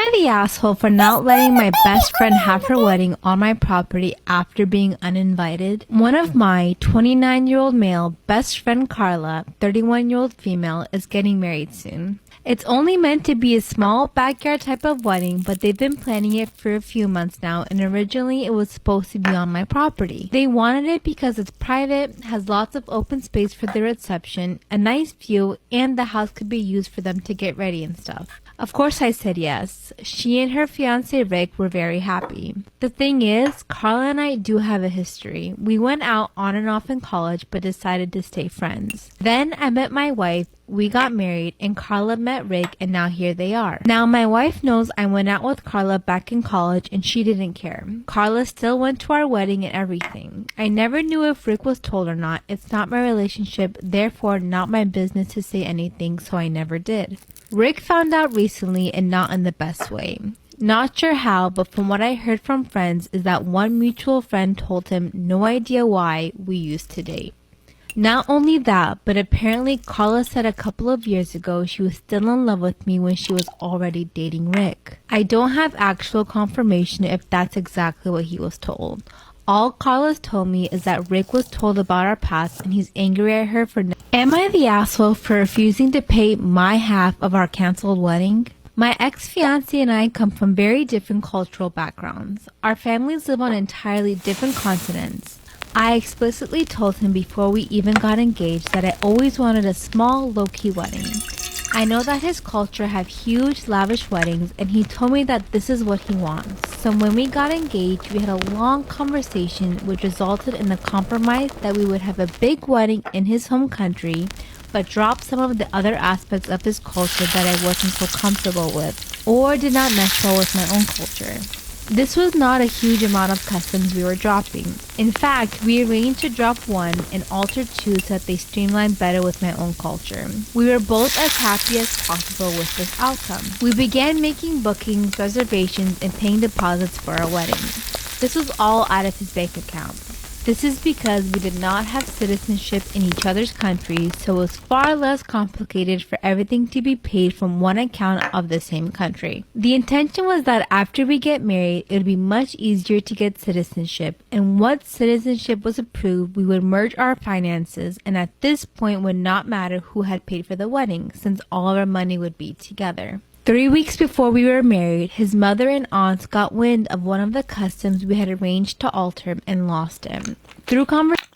I the asshole for not letting my best friend have her wedding on my property after being uninvited? One of my 29-year-old male best friend Carla, 31-year-old female, is getting married soon. It's only meant to be a small backyard type of wedding, but they've been planning it for a few months now, and originally it was supposed to be on my property. They wanted it because it's private, has lots of open space for the reception, a nice view, and the house could be used for them to get ready and stuff. Of course I said yes. She and her fiance Rick were very happy. The thing is, Carla and I do have a history. We went out on and off in college but decided to stay friends. Then I met my wife, we got married, and Carla met Rick, and now here they are. Now my wife knows I went out with Carla back in college and she didn't care. Carla still went to our wedding and everything. I never knew if Rick was told or not. It's not my relationship, therefore not my business to say anything, so I never did. Rick found out recently and not in the best way. Not sure how, but from what I heard from friends is that one mutual friend told him no idea why we used to date. Not only that, but apparently Carla said a couple of years ago she was still in love with me when she was already dating Rick. I don't have actual confirmation if that's exactly what he was told. All Carla's told me is that Rick was told about our past and he's angry at her for... Am I the asshole for refusing to pay my half of our canceled wedding? My ex-fiancé and I come from very different cultural backgrounds. Our families live on entirely different continents. I explicitly told him before we even got engaged that I always wanted a small, low-key wedding. I know that his culture have huge, lavish weddings, and he told me that this is what he wants. So when we got engaged, we had a long conversation which resulted in the compromise that we would have a big wedding in his home country, but drop some of the other aspects of his culture that I wasn't so comfortable with, or did not mesh well with my own culture. This was not a huge amount of customs we were dropping. In fact, we arranged to drop one and alter two so that they streamline better with my own culture. We were both as happy as possible with this outcome. We began making bookings, reservations, and paying deposits for our wedding. This was all out of his bank account. This is because we did not have citizenship in each other's countries, so it was far less complicated for everything to be paid from one account of the same country. The intention was that after we get married, it would be much easier to get citizenship, and once citizenship was approved, we would merge our finances, and at this point would not matter who had paid for the wedding, since all of our money would be together. 3 weeks before we were married, his mother and aunts got wind of one of the customs we had arranged to alter and lost him. Through conversation,